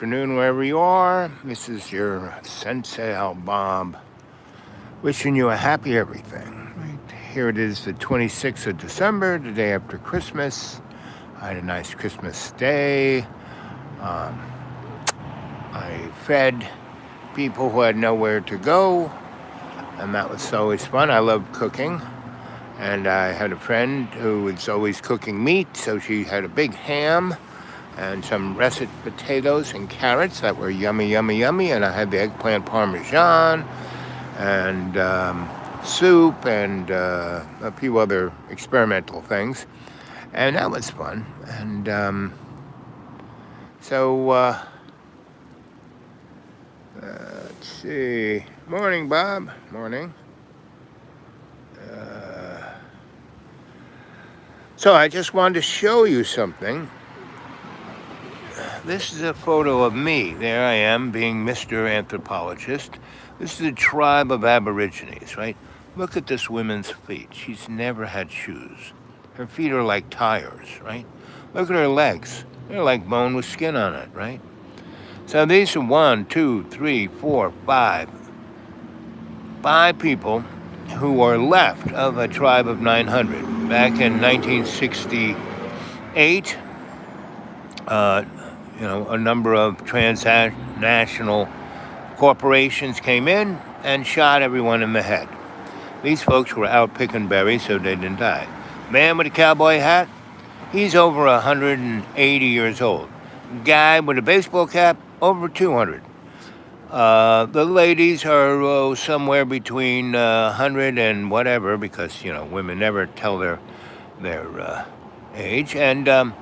afternoon, wherever you are. This is your Sensie Owl Bob, wishing you a happy everything. Right here it is, the 26th of December, the day after Christmas. I had a nice Christmas day. I fed people who had nowhere to go, and that was always fun. I love cooking. And I had a friend who was always cooking meat, so she had a big ham and some russet potatoes and carrots that were yummy, yummy, yummy. And I had the eggplant parmesan and soup and a few other experimental things. And that was fun. And let's see. Morning, Bob. Morning. So I just wanted to show you something. This is a photo of me. There I am being Mr. Anthropologist. This is a tribe of Aborigines, right? Look at this woman's feet. She's never had shoes. Her feet are like tires, right? Look at her legs. They're like bone with skin on it, right? So these are 5 people who are left of a tribe of 900. Back in 1968, a number of transnational corporations came in and shot everyone in the head. These folks were out picking berries so they didn't die. Man with a cowboy hat, he's over 180 years old. Guy with a baseball cap, over 200. The ladies are somewhere between 100 and whatever, because women never tell their age. And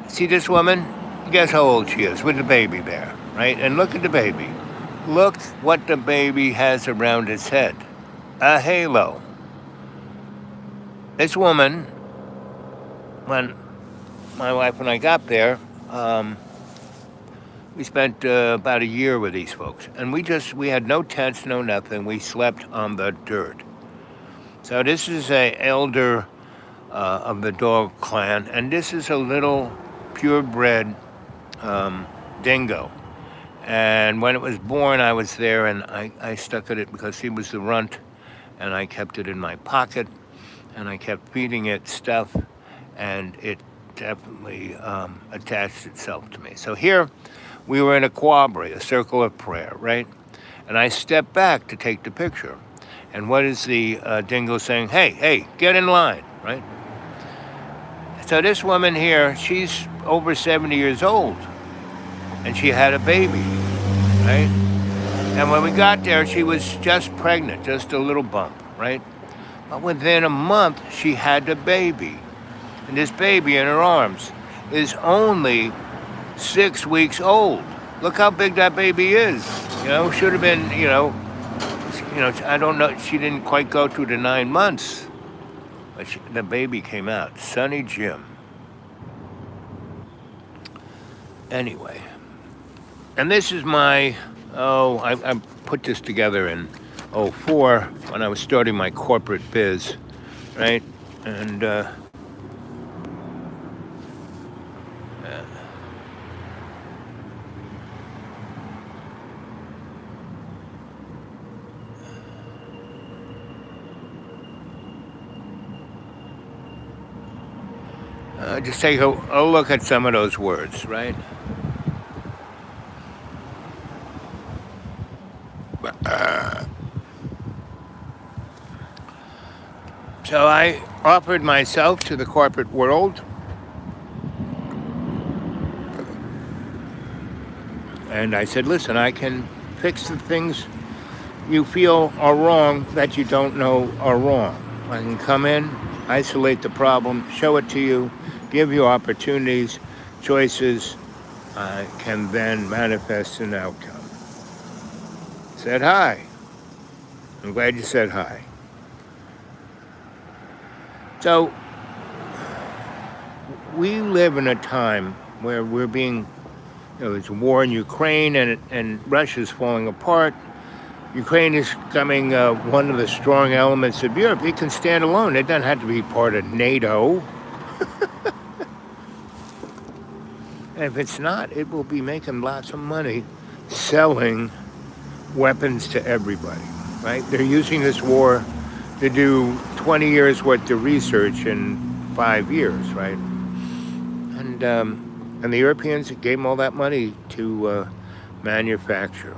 see this woman? Guess how old she is with the baby there, right? And look at the baby. Look what the baby has around its head. A halo. This woman, when my wife and I got there, we spent about a year with these folks, and we had no tents, no nothing. We slept on the dirt. So this is a elder of the dog clan, and this is a little purebred dingo. And when it was born, I was there, and I stuck at it because he was the runt, and I kept it in my pocket, and I kept feeding it stuff, and it definitely attached itself to me. So here, we were in a quabri, a circle of prayer, right? And I stepped back to take the picture. And what is the dingo saying? Hey, get in line, right? So this woman here, she's over 70 years old. And she had a baby, right? And when we got there, she was just pregnant, just a little bump, right? But within a month, she had the baby. And this baby in her arms is only 6 weeks old. Look how big that baby is. Should have been, I don't know. She didn't quite go through the 9 months, but the baby came out. Sonny Jim. Anyway, and this is my, I put this together in 2004 when I was starting my corporate biz, right? And, just take a look at some of those words, right? So I offered myself to the corporate world, and I said, listen, I can fix the things you feel are wrong that you don't know are wrong. I can come in, isolate the problem, show it to you, give you opportunities, choices, can then manifest an outcome. Said hi. I'm glad you said hi. So, we live in a time where we're being, there's a war in Ukraine and Russia's falling apart. Ukraine is becoming one of the strong elements of Europe. It can stand alone. It doesn't have to be part of NATO. And if it's not, it will be making lots of money selling weapons to everybody, right? They're using this war to do 20 years worth of research in 5 years, right? And the Europeans gave them all that money to manufacture.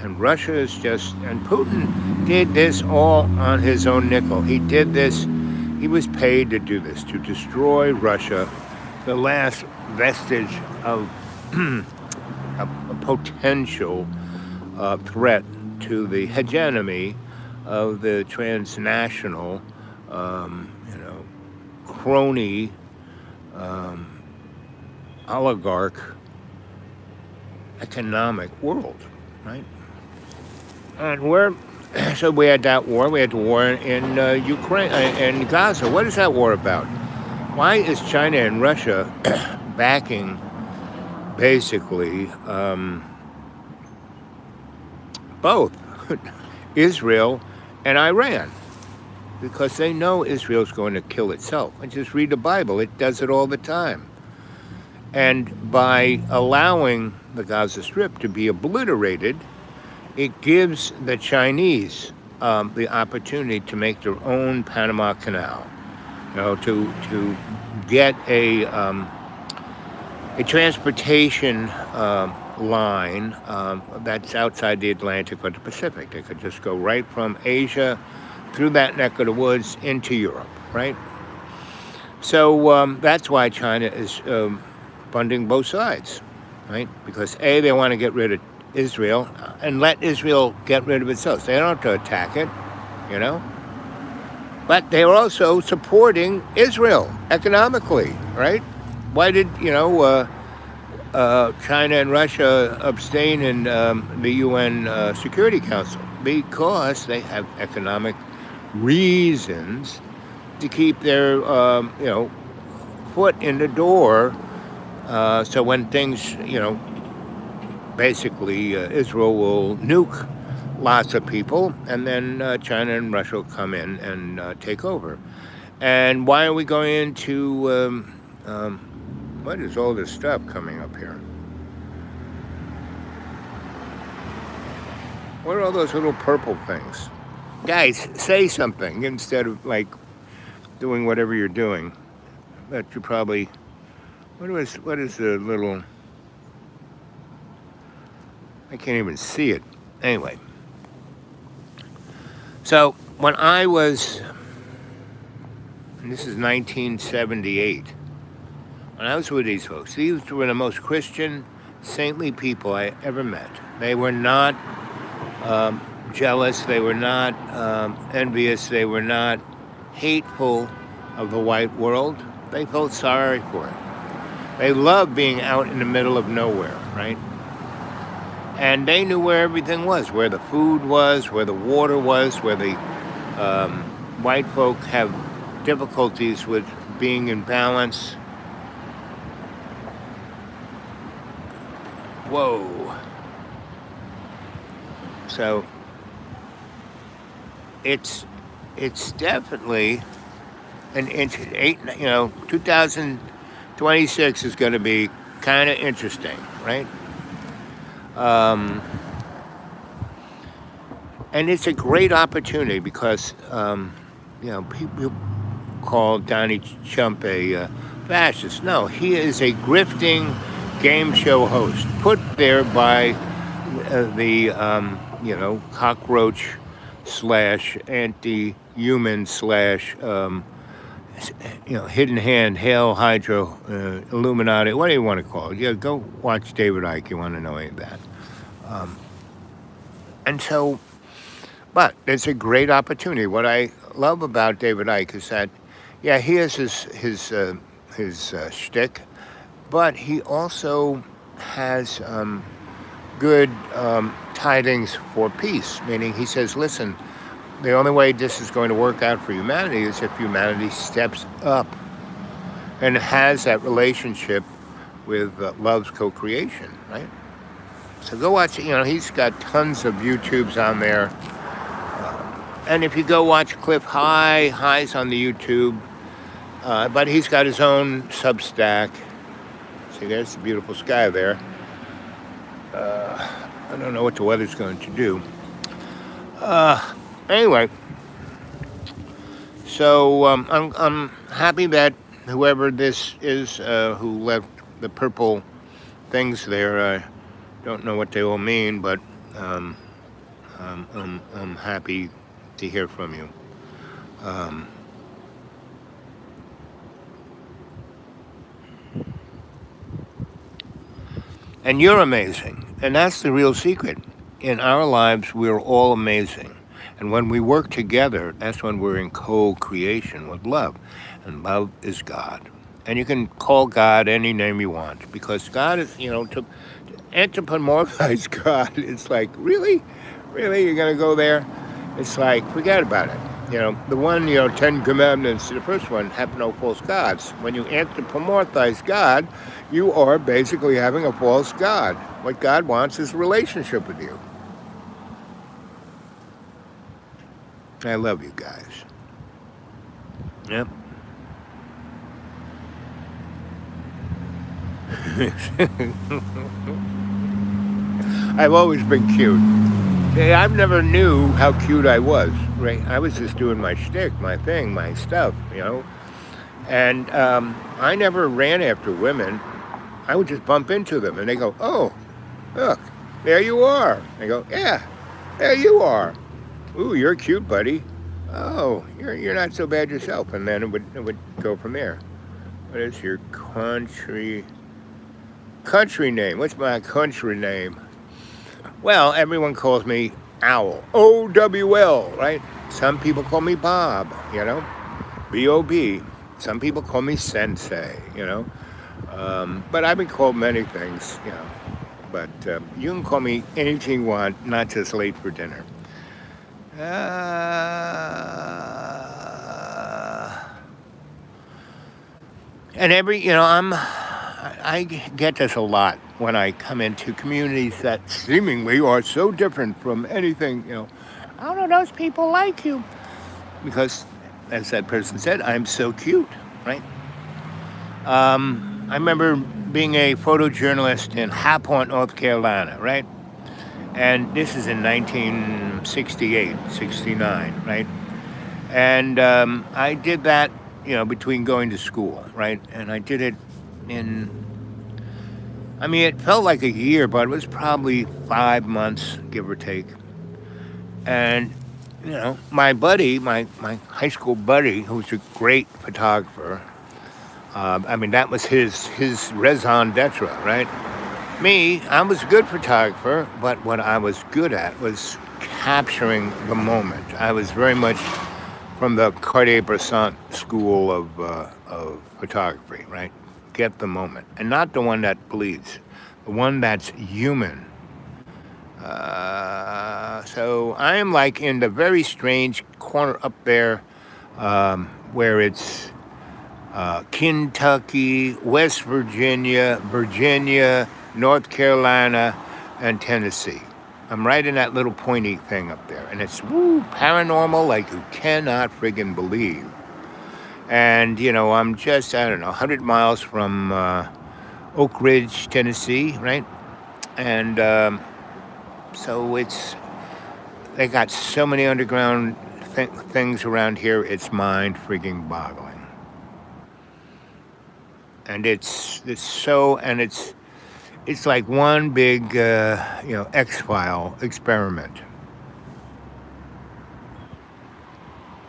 And Russia is just, and Putin did this all on his own nickel. He did this, he was paid to do this, to destroy Russia, the last vestige of a potential threat to the hegemony of the transnational, crony, oligarch economic world, right? And so we had that war. We had the war in Ukraine, in Gaza. What is that war about? Why is China and Russia backing, basically, both Israel and Iran? Because they know Israel's going to kill itself. And just read the Bible. It does it all the time. And by allowing the Gaza Strip to be obliterated, it gives the Chinese the opportunity to make their own Panama Canal, to get a transportation line that's outside the Atlantic or the Pacific. They could just go right from Asia through that neck of the woods into Europe, right? So that's why China is funding both sides, right? Because A, they want to get rid of Israel and let Israel get rid of itself. They don't have to attack it, But they are also supporting Israel economically, right? Why did, China and Russia abstain in the UN Security Council? Because they have economic reasons to keep their, foot in the door. So when things, basically Israel will nuke lots of people, and then China and Russia will come in and take over. And why are we going into, what is all this stuff coming up here? What are all those little purple things? Guys, say something instead of doing whatever you're doing. That you probably, what is the little, I can't even see it. Anyway. So when I was, and this is 1978, when I was with these folks, these were the most Christian, saintly people I ever met. They were not jealous. They were not envious. They were not hateful of the white world. They felt sorry for it. They loved being out in the middle of nowhere, right? And they knew where everything was, where the food was, where the water was, where the white folk have difficulties with being in balance. Whoa. So it's definitely an 2026 is going to be kind of interesting, right? And it's a great opportunity because, people call Donnie Trump a fascist. No, he is a grifting game show host put there by the cockroach / anti-human / hidden hand, Hail Hydra, Illuminati, what do you want to call it? Yeah, go watch David Icke, you want to know any of that. And so, but it's a great opportunity. What I love about David Icke is that, yeah, he has his shtick, but he also has good tidings for peace, meaning he says, listen, the only way this is going to work out for humanity is if humanity steps up and has that relationship with love's co-creation, right? So go watch, he's got tons of YouTubes on there. And if you go watch Cliff High's on the YouTube, but he's got his own Substack. See, there's the beautiful sky there. I don't know what the weather's going to do. Anyway, so I'm happy that whoever this is who left the purple things there, I don't know what they all mean, but I'm happy to hear from you. And you're amazing. And that's the real secret. In our lives, we're all amazing. And when we work together, that's when we're in co-creation with love. And love is God. And you can call God any name you want, because God is, to anthropomorphize God, it's like, really? Really? You're going to go there? It's like, forget about it. The one, 10 commandments, the first one, have no false gods. When you anthropomorphize God, you are basically having a false God. What God wants is a relationship with you. I love you guys. Yep. I've always been cute. I've never knew how cute I was, right? I was just doing my shtick, my thing, my stuff, And I never ran after women. I would just bump into them, and they go, "Oh, look, there you are." I go, "Yeah, there you are. Ooh, you're cute, buddy. Oh, you're not so bad yourself." And then it would go from there. What is your country name? What's my country name? Well, everyone calls me Owl. O-W-L, right? Some people call me Bob, B-O-B. Some people call me Sensei, But I've been called many things, But you can call me anything you want, not just late for dinner. And I get this a lot when I come into communities that seemingly are so different from anything, How do those people like you? Because, as that person said, I'm so cute, right? I remember being a photojournalist in High Point, North Carolina, right? And this is in 1968, 69, right? And I did that, between going to school, right? And I did it it felt like a year, but it was probably 5 months, give or take. And, my buddy, my high school buddy, who's a great photographer, that was his raison d'etre, right? Me, I was a good photographer, but what I was good at was capturing the moment. I was very much from the Cartier-Bresson school of photography, right? Get the moment, and not the one that bleeds, the one that's human. So I am like in the very strange corner up there where it's Kentucky, West Virginia, North Carolina, and Tennessee. I'm right in that little pointy thing up there, and it's paranormal like you cannot friggin' believe. And, I'm just, 100 miles from Oak Ridge, Tennessee, right? And so they got so many underground things around here, it's mind friggin' boggling. And it's like one big, X-File experiment.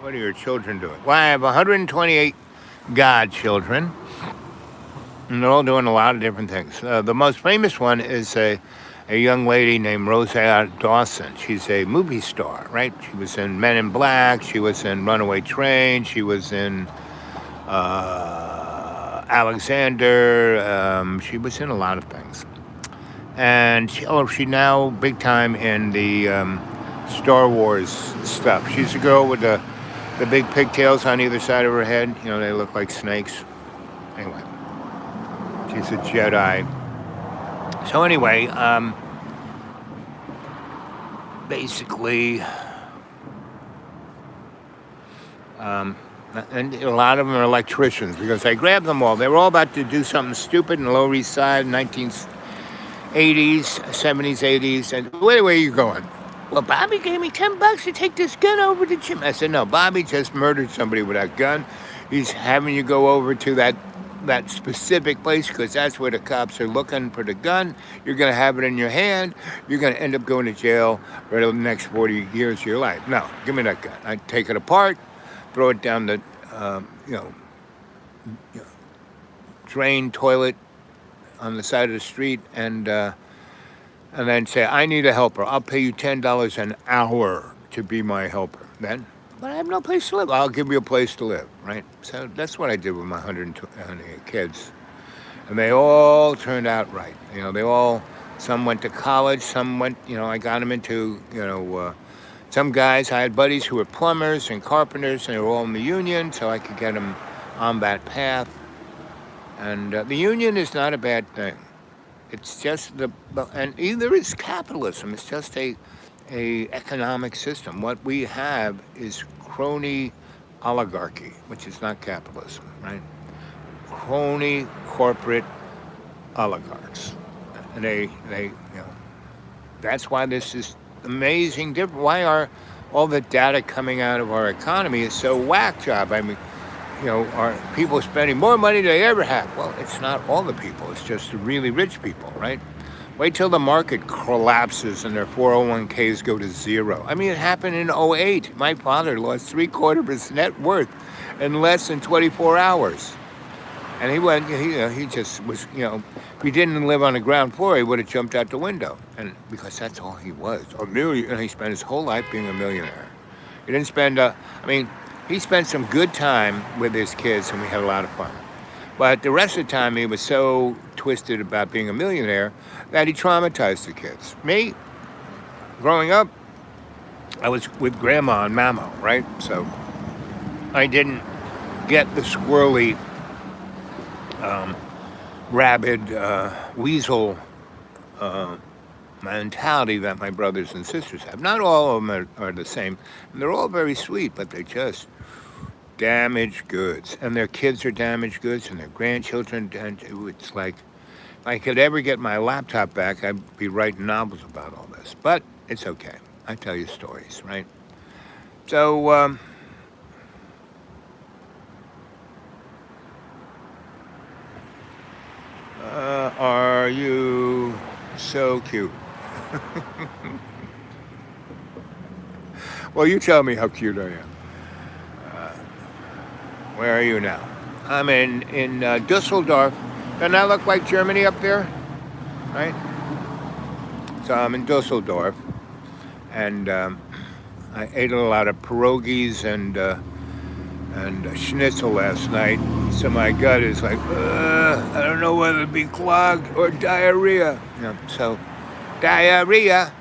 What are your children doing? Well, I have 128 godchildren, and they're all doing a lot of different things. The most famous one is a young lady named Rosanna Dawson. She's a movie star, right? She was in Men in Black. She was in Runaway Train. She was in Alexander. She was in a lot of things. And she now big time in the Star Wars stuff. She's a girl with the big pigtails on either side of her head. They look like snakes. Anyway, she's a Jedi. So anyway, basically, And a lot of them are electricians because I grabbed them all. They were all about to do something stupid in the Lower East Side, 1980s, 70s, 80s. And where are you going? Well, Bobby gave me $10 to take this gun over to Jim. I said, no, Bobby just murdered somebody with that gun. He's having you go over to that specific place because that's where the cops are looking for the gun. You're going to have it in your hand. You're going to end up going to jail for the next 40 years of your life. No, give me that gun. I take it apart, throw it down the, drain toilet on the side of the street, and then say, I need a helper. I'll pay you $10 an hour to be my helper. Then, but I have no place to live. I'll give you a place to live, right? So that's what I did with my 120 kids. And they all turned out right. Some went to college, some went, I got them into, some guys, I had buddies who were plumbers and carpenters, and they were all in the union, so I could get them on that path. And the union is not a bad thing. It's just and either is capitalism. It's just a economic system. What we have is crony oligarchy, which is not capitalism, right? Crony corporate oligarchs, and they that's why this is amazing. Why are all the data coming out of our economy is so whack job? I mean, are people spending more money than they ever have? Well, it's not all the people. It's just the really rich people, right? Wait till the market collapses and their 401ks go to zero. I mean, it happened in '08. My father lost 3/4 of his net worth in less than 24 hours. And he just was, if he didn't live on the ground floor, he would have jumped out the window. And because that's all he was, he spent his whole life being a millionaire. He didn't spend, he spent some good time with his kids, and we had a lot of fun. But the rest of the time, he was so twisted about being a millionaire that he traumatized the kids. Me, growing up, I was with Grandma and Mamo, right? So I didn't get the squirrely, rabid, weasel mentality that my brothers and sisters have. Not all of them are the same. And they're all very sweet, but they're just damaged goods. And their kids are damaged goods, and their grandchildren. And it's like, if I could ever get my laptop back, I'd be writing novels about all this. But it's okay. I tell you stories, right? So, are you so cute? Well, you tell me how cute I am. Where are you now? I'm in Dusseldorf. Doesn't that look like Germany up there? Right? So I'm in Dusseldorf, and I ate a lot of pierogies and schnitzel last night. So my gut is like, I don't know whether to be clogged or diarrhea. So diarrhea.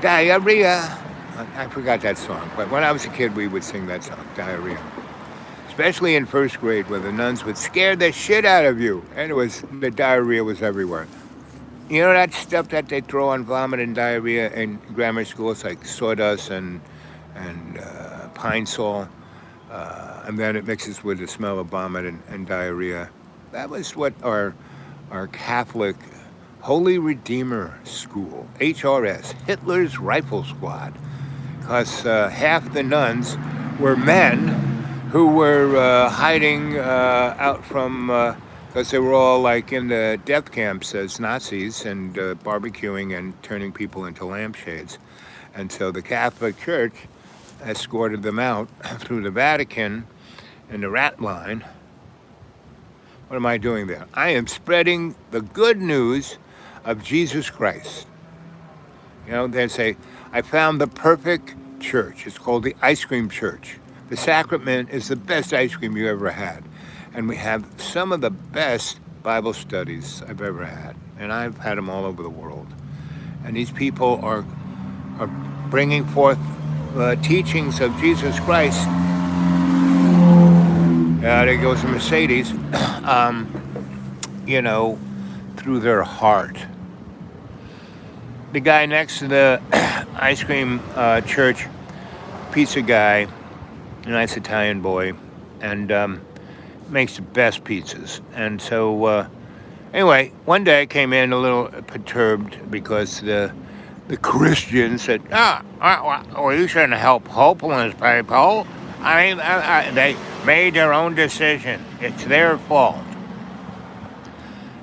I forgot that song, but when I was a kid, we would sing that song, diarrhea. Especially in first grade, where the nuns would scare the shit out of you, and the diarrhea was everywhere. You know that stuff that they throw on vomit and diarrhea in grammar school? It's like sawdust and pine sol, and then it mixes with the smell of vomit and diarrhea. That was what our Catholic Holy Redeemer School, HRS, Hitler's Rifle Squad, because half the nuns were men who were hiding out from, because they were all like in the death camps as Nazis and barbecuing and turning people into lampshades. And so the Catholic Church escorted them out through the Vatican in the rat line. What am I doing there? I am spreading the good news of Jesus Christ. They say, I found the perfect church. It's called the Ice Cream Church. The sacrament is the best ice cream you ever had. And we have some of the best Bible studies I've ever had. And I've had them all over the world. And these people are bringing forth teachings of Jesus Christ. There goes the Mercedes. Through their heart. The guy next to the ice cream church, pizza guy, a nice Italian boy, and makes the best pizzas. And so anyway, one day I came in a little perturbed because the Christian said, well, you shouldn't help hopeless people. I mean, they made their own decision. It's their fault.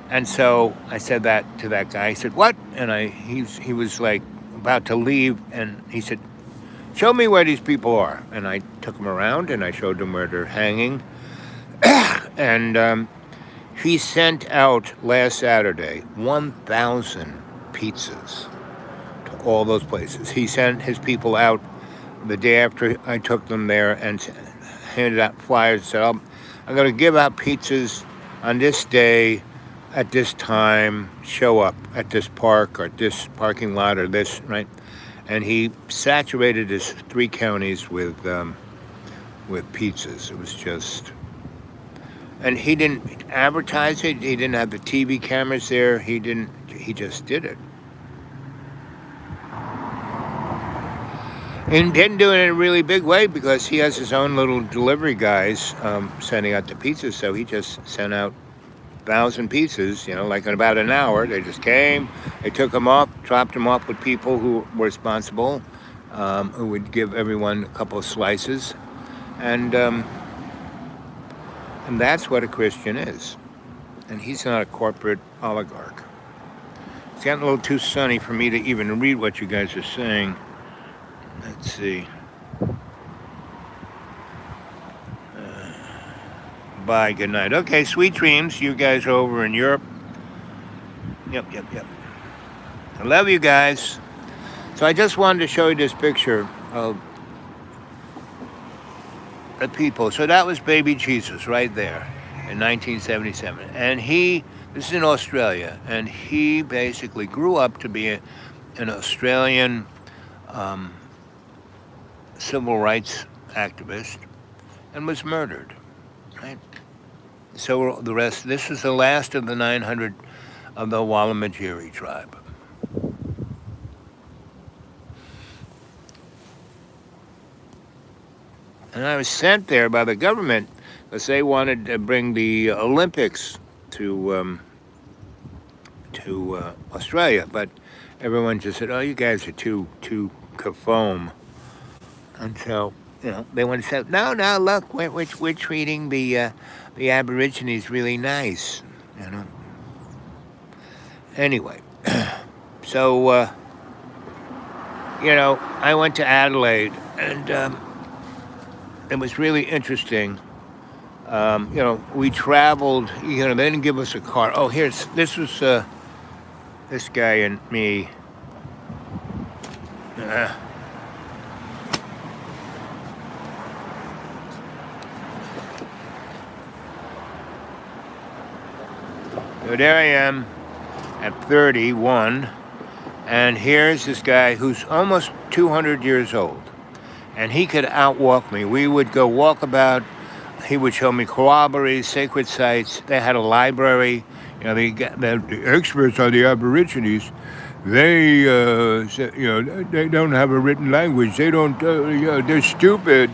And so I said that to that guy. He said, what? And he was like about to leave, and he said, show me where these people are. And I took him around, and I showed them where they're hanging. And he sent out last Saturday 1,000 pizzas to all those places. He sent his people out the day after I took them there and handed out flyers. Said, I'm going to give out pizzas on this day at this time. Show up at this park or this parking lot or this, right? And he saturated his 3 counties with pizzas. It was just... And he didn't advertise it. He didn't have the TV cameras there. He just did it. And didn't do it in a really big way because he has his own little delivery guys sending out the pizzas. So he just sent out 1,000 pizzas, like in about an hour. They just came, they took them off, dropped them off with people who were responsible, who would give everyone a couple of slices. And that's what a Christian is. And he's not a corporate oligarch. It's gotten a little too sunny for me to even read what you guys are saying. Let's see. Bye, good night. Okay, sweet dreams. You guys are over in Europe. Yep. I love you guys. So I just wanted to show you this picture of the people. So that was baby Jesus right there in 1977. And this is in Australia, and he basically grew up to be an Australian civil rights activist and was murdered, right? So the rest, this is the last of the 900 of the Wallamajiri tribe. And I was sent there by the government because they wanted to bring the Olympics to Australia, but everyone just said, "Oh, you guys are too conform." And so, they want to say, "No, look, we're treating the Aborigines really nice," Anyway, so I went to Adelaide, and it was really interesting. We traveled. They didn't give us a car. Oh, this was this guy and me. So there I am at 31, and here's this guy who's almost 200 years old, and he could outwalk me. We would go walk about. He would show me corroborees, sacred sites. They had a library. The experts on the Aborigines, they they don't have a written language. They don't. They're stupid.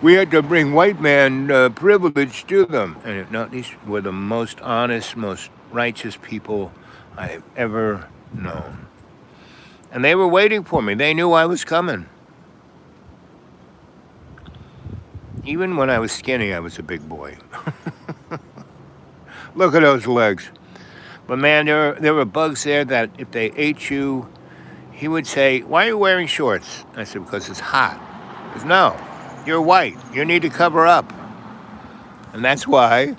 We had to bring white man privilege to them. And these were the most honest, most righteous people I've ever known. And they were waiting for me. They knew I was coming. Even when I was skinny, I was a big boy. Look at those legs. But man, there were bugs there that if they ate you, he would say, "Why are you wearing shorts?" I said, "Because it's hot." He goes, "No. You're white. You need to cover up." And that's why,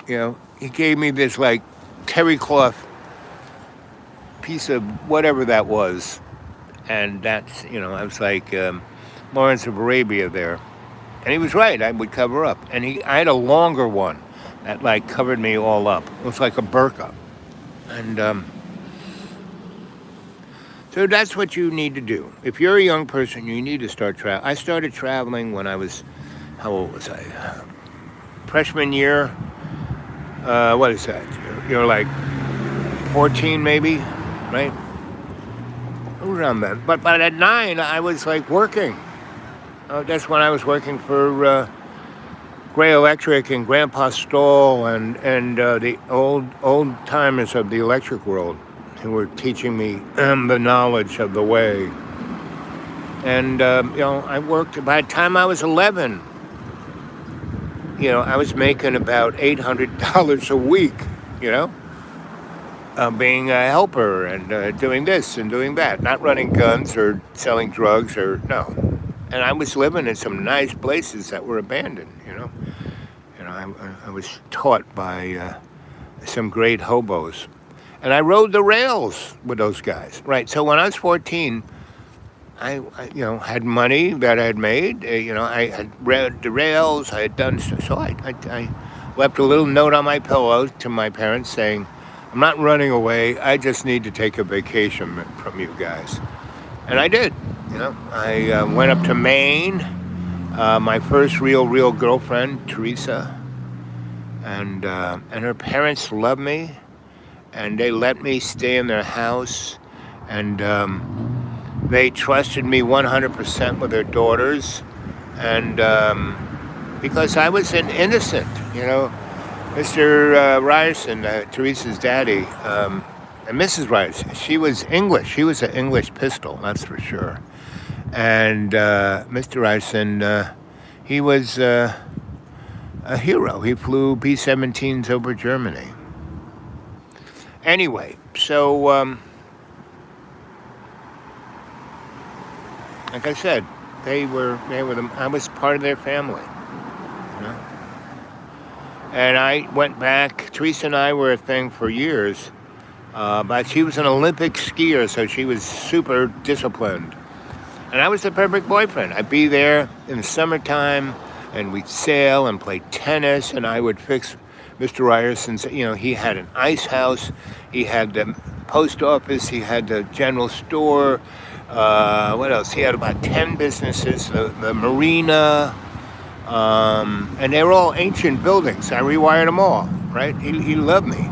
he gave me this like terry cloth piece of whatever that was. And that's, I was like Lawrence of Arabia there. And he was right. I would cover up. And I had a longer one that like covered me all up. It was like a burqa. And so that's what you need to do. If you're a young person, you need to start traveling. I started traveling when I was, how old was I? Freshman year. What is that? You're like 14 maybe, right? Around then. But at 9, I was like working. That's when I was working for Gray Electric and Grandpa Stoll and the old timers of the electric world who were teaching me the knowledge of the way. And I worked. By the time I was 11, I was making about $800 a week. You know, being a helper and doing this and doing that, not running guns or selling drugs or no. And I was living in some nice places that were abandoned. I was taught by some great hobos, and I rode the rails with those guys. Right. So when I was 14, I had money that I had made. I had read the rails. I had done so. I left a little note on my pillow to my parents saying, "I'm not running away. I just need to take a vacation from you guys." And I did. I went up to Maine. My first real girlfriend, Teresa, and her parents loved me, and they let me stay in their house, and they trusted me 100% with their daughters, and because I was an innocent, Mr. Ryerson, Teresa's daddy, and Mrs. Ryerson, she was English. She was an English pistol, that's for sure. And Mr. Ryerson, he was a hero. He flew B-17s over Germany. Anyway, so like I said, they were them. I was part of their family. And I went back. Teresa and I were a thing for years, but she was an Olympic skier, so she was super disciplined. And I was the perfect boyfriend. I'd be there in the summertime, and we'd sail and play tennis, and I would fix Mr. Ryerson's, he had an ice house, he had the post office, he had the general store, what else? He had about 10 businesses, the marina, and they were all ancient buildings. I rewired them all, right? He loved me.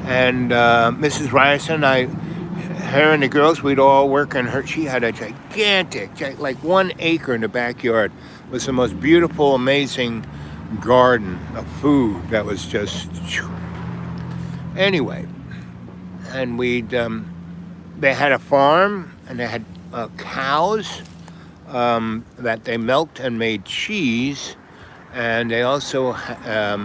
And Mrs. Ryerson, her and the girls, we'd all work on her. She had a gigantic, like 1 acre in the backyard. It was the most beautiful, amazing garden of food that was just... Anyway, and they had a farm, and they had cows that they milked and made cheese, and they also had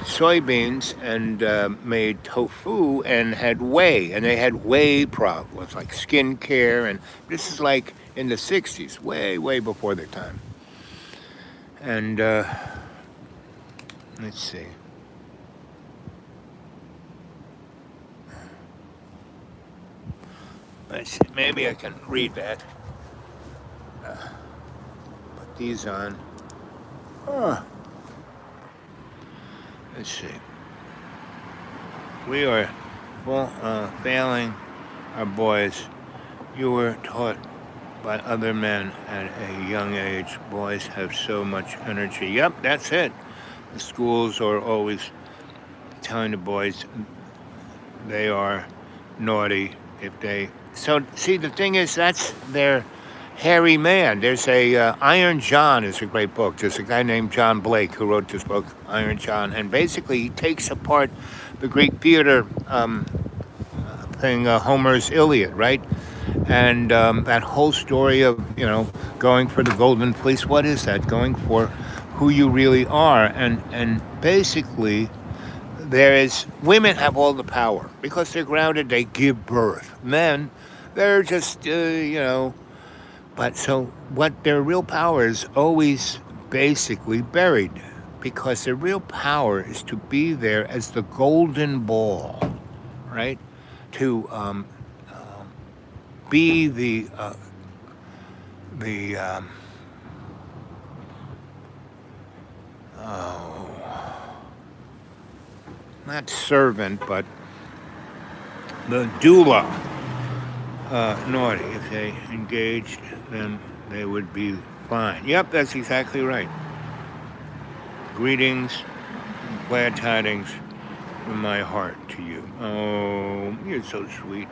soybeans and made tofu and had whey, and they had whey problems like skin care, and this is like in the 60s, way before their time. And let's see. Maybe I can read that. Put these on. Let's see. We are failing our boys. You were taught by other men at a young age. Boys have so much energy. Yep, that's it. The schools are always telling the boys they are naughty if they... So, see, the thing is, that's their hairy man. There's Iron John is a great book. There's a guy named John Blake who wrote this book, Iron John, and basically he takes apart the Greek theater thing, Homer's Iliad, right? And that whole story of, going for the golden fleece. What is that? Going for who you really are. And basically, women have all the power. Because they're grounded, they give birth. Men, they're just, But so what their real power is always basically buried, because their real power is to be there as the golden ball, right? To be the not servant, but the doula. Naughty. If they engaged, then they would be fine. Yep, that's exactly right. Greetings, glad tidings from my heart to you. Oh, you're so sweet.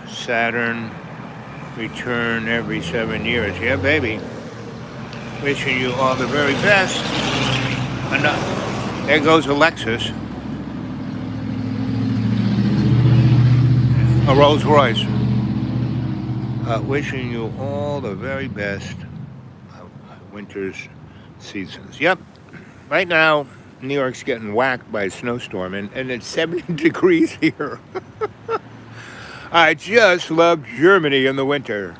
Saturn return every 7 years. Yeah, baby. Wishing you all the very best. And there goes Alexis, a Rolls Royce. Wishing you all the very best of winter's seasons. Yep, right now, New York's getting whacked by a snowstorm, and it's 70 degrees here. I just love Germany in the winter.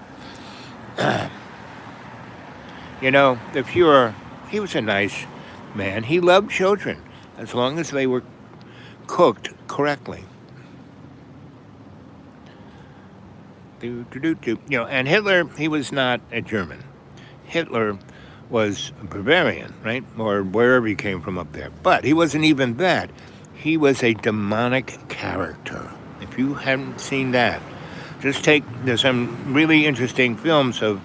You know, he was a nice man. He loved children as long as they were cooked correctly. You know, and Hitler, he was not a German. Hitler was a Bavarian, right? Or wherever he came from up there. But he wasn't even that. He was a demonic character. If you haven't seen that, there's some really interesting films of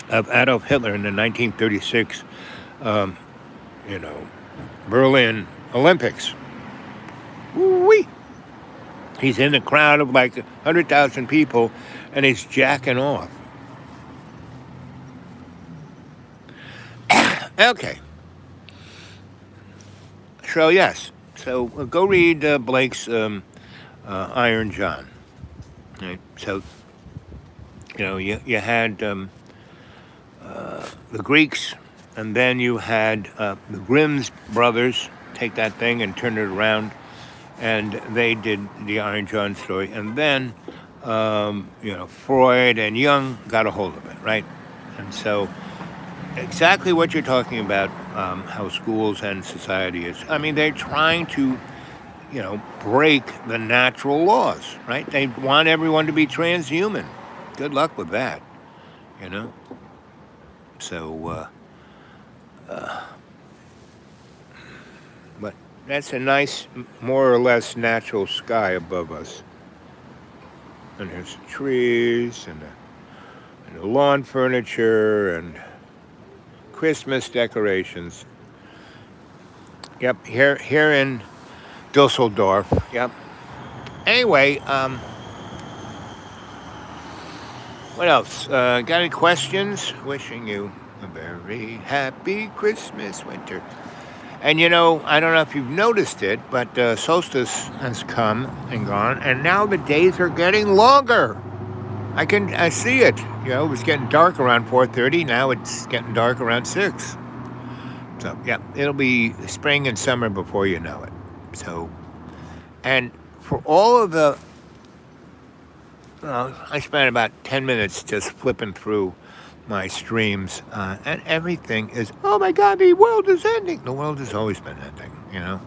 Adolf Hitler in the 1936, you know, Berlin Olympics. Woo-wee. He's in a crowd of like 100,000 people, and he's jacking off. Okay. So, yes. So, go read Blake's Iron John. Right? So, you know, you had the Greeks, and then you had the Grimm's brothers take that thing and turn it around, and they did the Iron John story. And then, you know, Freud and Jung got a hold of it, right? And so, exactly what you're talking about, how schools and society is. I mean, they're trying to, you know, break the natural laws, right? They want everyone to be transhuman. Good luck with that, you know? So, but that's a nice, more or less natural sky above us. And there's trees and the lawn furniture and Christmas decorations. Yep, here in Dusseldorf. Yep. Anyway, what else? Got any questions? Wishing you a very happy Christmas winter. And you know, I don't know if you've noticed it, but solstice has come and gone, and now the days are getting longer. I see it. You know, it was getting dark around 4:30. Now it's getting dark around 6. So, yeah, it'll be spring and summer before you know it. So, and for all of the, I spent about 10 minutes just flipping through my streams, and everything is, oh my God, the world is ending. The world has always been ending, you know.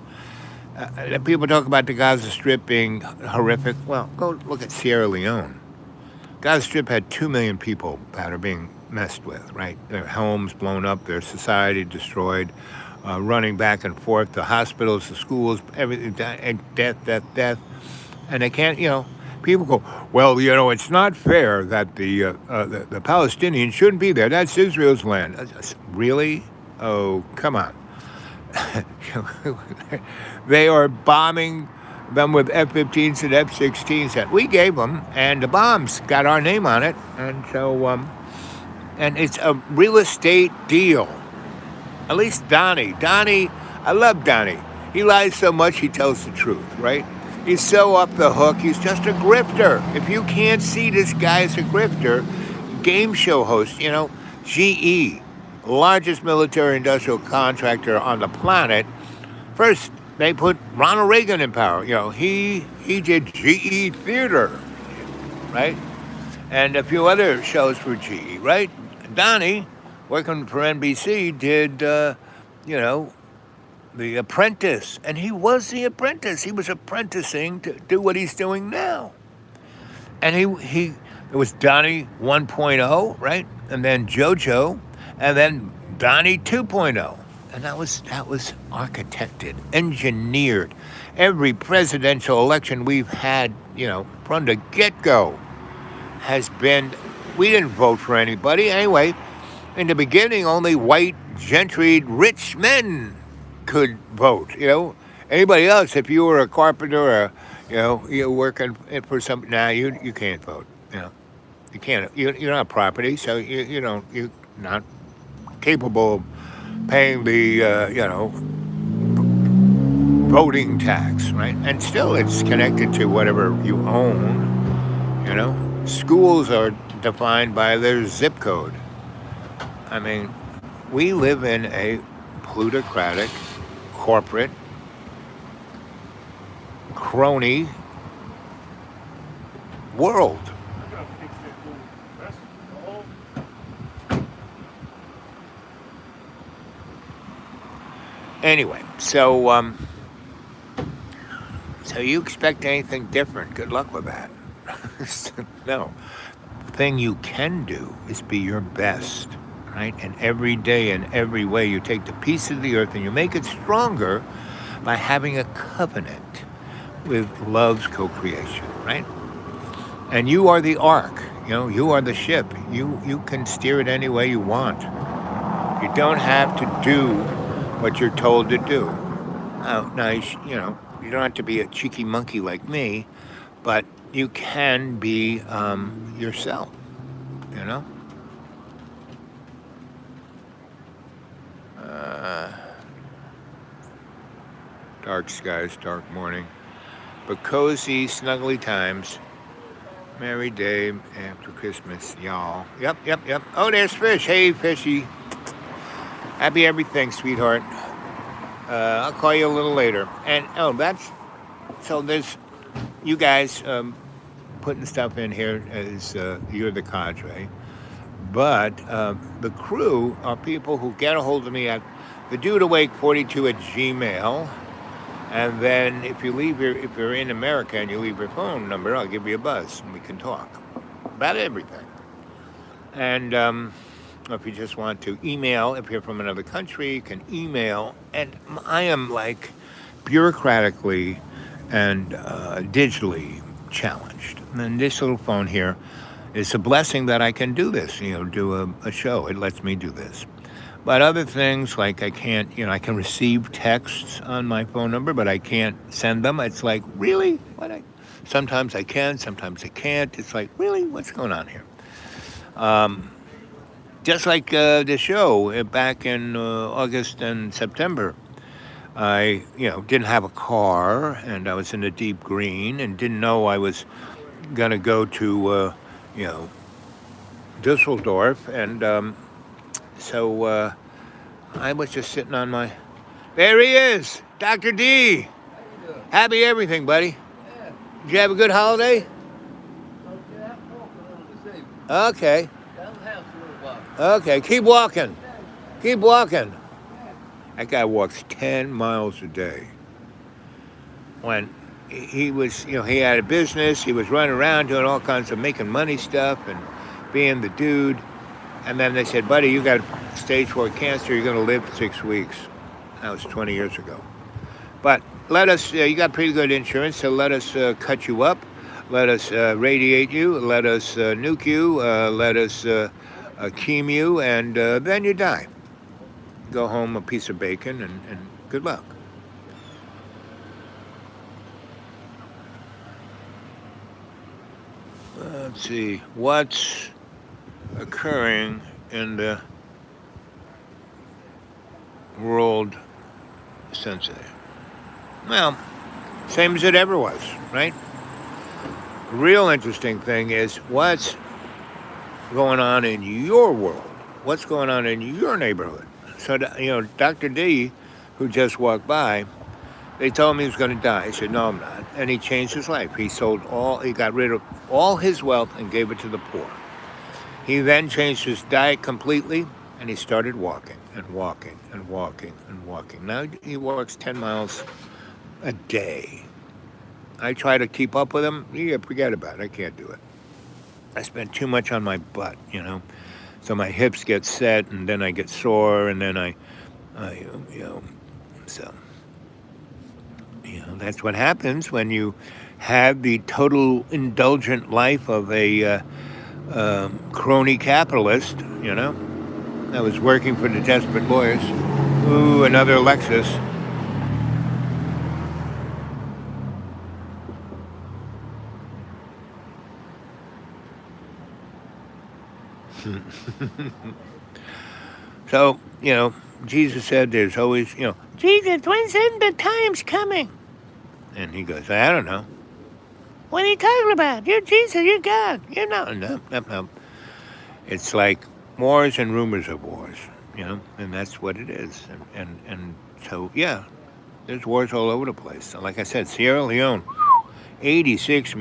People talk about the Gaza Strip being horrific. Well, go look at Sierra Leone. Gaza Strip had 2 million people that are being messed with, right? Their homes blown up, their society destroyed, running back and forth, the hospitals, the schools, everything, death. And they can't, you know, people go, well, you know, it's not fair that the Palestinians shouldn't be there. That's Israel's land. Really? Oh, come on. They are bombing them with F-15s and F-16s that we gave them, and the bombs got our name on it. And so, and it's a real estate deal. At least Donnie, I love Donnie. He lies so much he tells the truth, right? He's so up the hook. He's just a grifter. If you can't see this guy as a grifter, game show host, you know, GE, largest military industrial contractor on the planet. First, they put Ronald Reagan in power. You know, he did GE Theater, right? And a few other shows for GE, right? Donnie, working for NBC, did, you know, The Apprentice. And he was The Apprentice. He was apprenticing to do what he's doing now. And it was Donnie 1.0, right? And then JoJo, and then Donnie 2.0. And that was architected, engineered. Every presidential election we've had, you know, from the get-go has been, we didn't vote for anybody. Anyway, in the beginning, only white, gentry, rich men could vote, you know. Anybody else, if you were a carpenter or, you know, you're working for some, you can't vote, you know. You can't, you don't have property, so you're not capable of paying the voting tax, right? And still, it's connected to whatever you own. Schools are defined by their zip code. I mean, we live in a plutocratic, corporate, crony world. Anyway, so you expect anything different? Good luck with that. No. The thing you can do is be your best, right? And every day, in every way, you take the piece of the earth and you make it stronger by having a covenant with love's co-creation, right? And you are the ark. You are the ship. You can steer it any way you want. You don't have to do what you're told to do. Now, you don't have to be a cheeky monkey like me, but you can be yourself, you know? Dark skies, dark morning, but cozy, snuggly times. Merry day after Christmas, y'all. Yep. Oh, there's Fish. Hey, Fishy. Happy everything, sweetheart. I'll call you a little later. And, there's you guys putting stuff in here as you're the cadre. But the crew are people who get a hold of me at the dudeawake42 at Gmail. And then if you're in America and you leave your phone number, I'll give you a buzz and we can talk about everything. And if you just want to email, if you're from another country, you can email. And I am like bureaucratically and digitally challenged. And this little phone here is a blessing that I can do this, do a show. It lets me do this. But other things like I can't, I can receive texts on my phone number, but I can't send them. It's like, really? Sometimes I can, sometimes I can't. It's like, really? What's going on here? Just like the show back in August and September, I, didn't have a car and I was in the deep green and didn't know I was going to go to, Dusseldorf. And so I was just sitting on my... There he is, Dr. D. How you doing? Happy everything, buddy. Yeah. Did you have a good holiday? Yeah, I'm walking on this evening. Okay. Down the house a little while. Okay, keep walking. Keep walking. That guy walks 10 miles a day. When he was, he had a business, he was running around doing all kinds of making money stuff and being the dude. And then they said, buddy, you got stage 4 cancer, you're going to live 6 weeks. That was 20 years ago. But let us, you got pretty good insurance, so let us cut you up. Let us radiate you. Let us nuke you. Let us chemo you, and then you die. Go home a piece of bacon, and good luck. Let's see, what's occurring in the world Sensie? Well, same as it ever was, right? The real interesting thing is what's going on in your world. What's going on in your neighborhood? So, Dr. D, who just walked by, they told him he was going to die. He said, no, I'm not. And he changed his life. He got rid of all his wealth and gave it to the poor. He then changed his diet completely, and he started walking and walking and walking and walking. Now he walks 10 miles a day. I try to keep up with him. Yeah, forget about it. I can't do it. I spend too much on my butt, So my hips get set, and then I get sore, and then that's what happens when you have the total indulgent life of a crony capitalist, I was working for the desperate lawyers. Ooh, another Lexus. So, Jesus said there's always, Jesus, when's the time's coming? And he goes, I don't know. What are you talking about? You're Jesus, you're God. You're not. No, no, no. It's like wars and rumors of wars, and that's what it is. And so, yeah, there's wars all over the place. So like I said, Sierra Leone, 86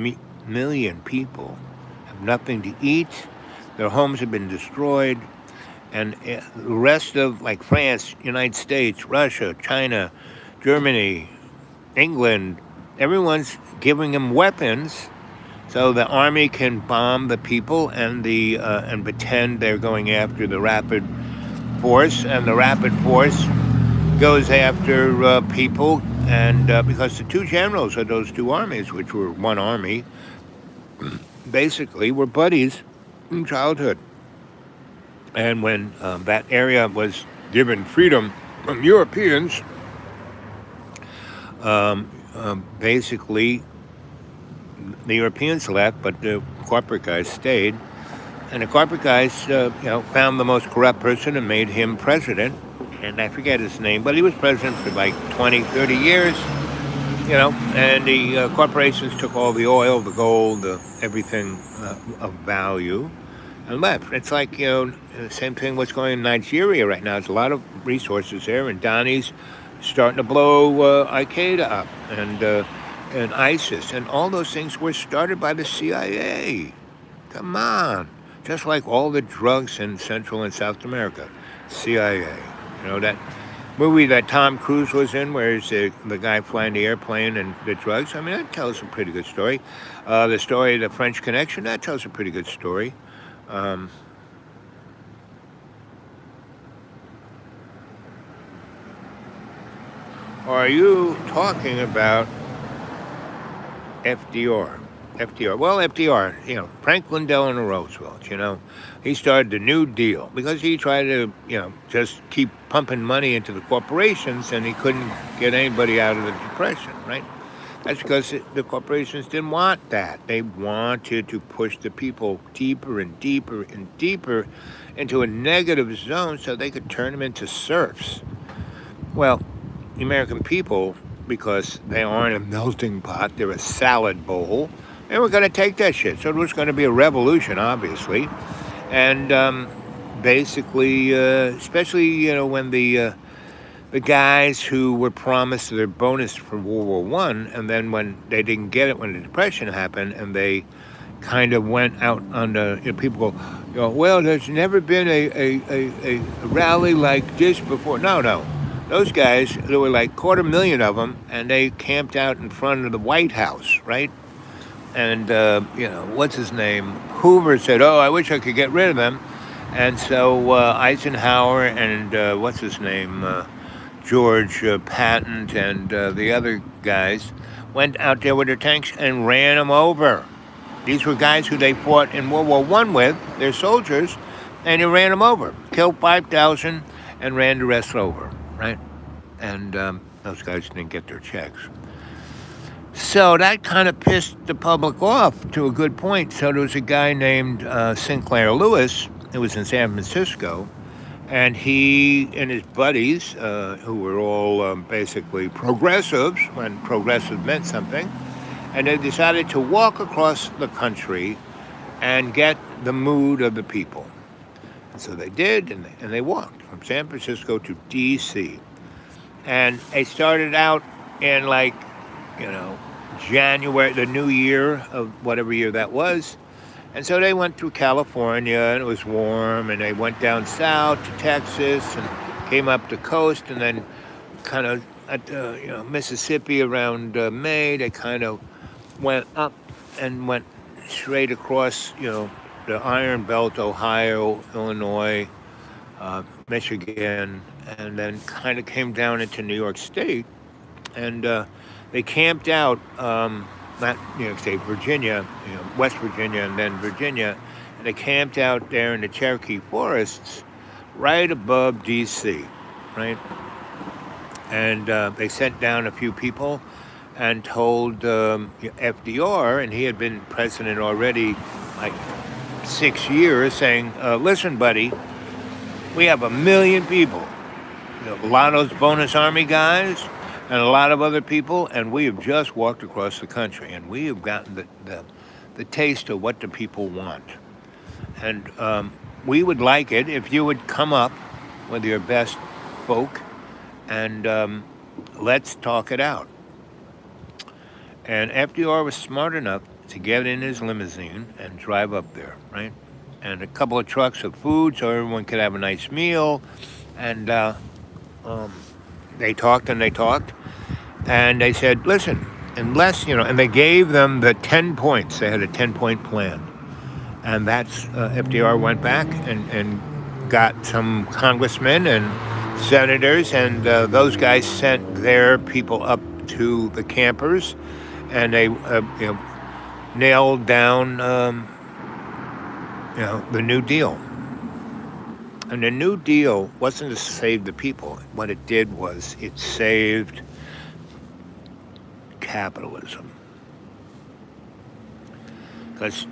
million people have nothing to eat. Their homes have been destroyed. And the rest of, like France, United States, Russia, China, Germany, England, everyone's giving them weapons so the army can bomb the people and and pretend they're going after the rapid force, and the rapid force goes after people. And because the two generals of those two armies, which were one army, basically were buddies in childhood. And when that area was given freedom from Europeans, basically the Europeans left, but the corporate guys stayed. And the corporate guys, found the most corrupt person and made him president. And I forget his name, but he was president for like 20, 30 years, and the corporations took all the oil, the gold, everything of value, and left. It's like, the same thing what's going on in Nigeria right now. There's a lot of resources there, and Donnie's starting to blow Al-Qaeda up, and ISIS, and all those things were started by the CIA. Come on. Just like all the drugs in Central and South America, CIA. That movie that Tom Cruise was in, where he's the guy flying the airplane and the drugs. I mean, that tells a pretty good story. The story of the French Connection, that tells a pretty good story. Are you talking about FDR? Well, FDR, Franklin Delano Roosevelt, he started the New Deal because he tried to, just keep pumping money into the corporations, and he couldn't get anybody out of the Depression, right? That's because the corporations didn't want that. They wanted to push the people deeper and deeper and deeper into a negative zone so they could turn them into serfs. Well, the American people, because they aren't a melting pot, they're a salad bowl, they were going to take that shit. So it was going to be a revolution, obviously. And basically, especially, when the guys who were promised their bonus for World War I, and then when they didn't get it when the Depression happened, and they kind of went out on the, people go, well, there's never been a rally like this before. No. Those guys, there were like 250,000 of them, and they camped out in front of the White House, right? And, what's his name? Hoover said, I wish I could get rid of them. And so Eisenhower and what's his name? George Patton and the other guys went out there with their tanks and ran them over. These were guys who they fought in World War I with, they're soldiers, and they ran them over. Killed 5,000 and ran the rest over, right? And those guys didn't get their checks. So that kind of pissed the public off to a good point. So there was a guy named Sinclair Lewis who was in San Francisco, and he and his buddies, who were all basically progressives, when progressive meant something, and they decided to walk across the country and get the mood of the people. And so they did, and they walked from San Francisco to D.C. And they started out in January, the new year of whatever year that was. And so they went through California, and it was warm, and they went down south to Texas and came up the coast, and then kind of at Mississippi around May, they kind of went up and went straight across, the Iron Belt, Ohio, Illinois, Michigan, and then kind of came down into New York State. And they camped out, not New York State, Virginia, West Virginia, and then Virginia. And they camped out there in the Cherokee forests right above D.C., right? And they sent down a few people and told FDR, and he had been president already like 6 years, saying, listen, buddy, We have 1 million people. A lot of those bonus army guys and a lot of other people, and we have just walked across the country, and we have gotten the taste of what the people want. And we would like it if you would come up with your best folk and let's talk it out. And FDR was smart enough to get in his limousine and drive up there, right? And a couple of trucks of food so everyone could have a nice meal. And they talked and they talked. And they said, listen, unless, and they gave them the 10 points. They had a 10-point plan. And that's, FDR went back and got some congressmen and senators, and those guys sent their people up to the campers, and they nailed down the New Deal. And the New Deal wasn't to save the people. What it did was it saved capitalism. Because,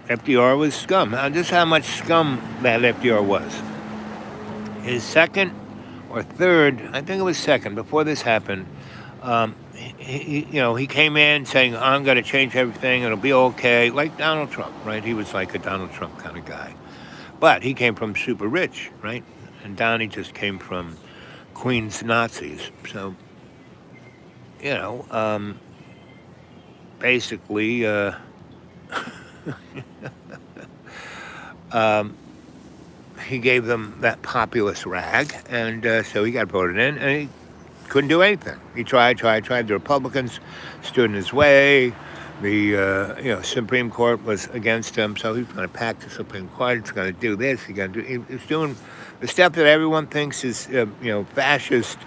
FDR was scum. Now, just how much scum that FDR was. His second or third, I think it was second, before this happened, he came in saying, I'm going to change everything, it'll be okay, like Donald Trump, right? He was like a Donald Trump kind of guy. But he came from super rich, right? And Donnie just came from Queen's Nazis. So, basically, he gave them that populist rag, and so he got voted in, and he couldn't do anything. He tried. The Republicans stood in his way. The Supreme Court was against him, so he was going to pack the Supreme Court. He's going to do this. He was doing the stuff that everyone thinks is fascist.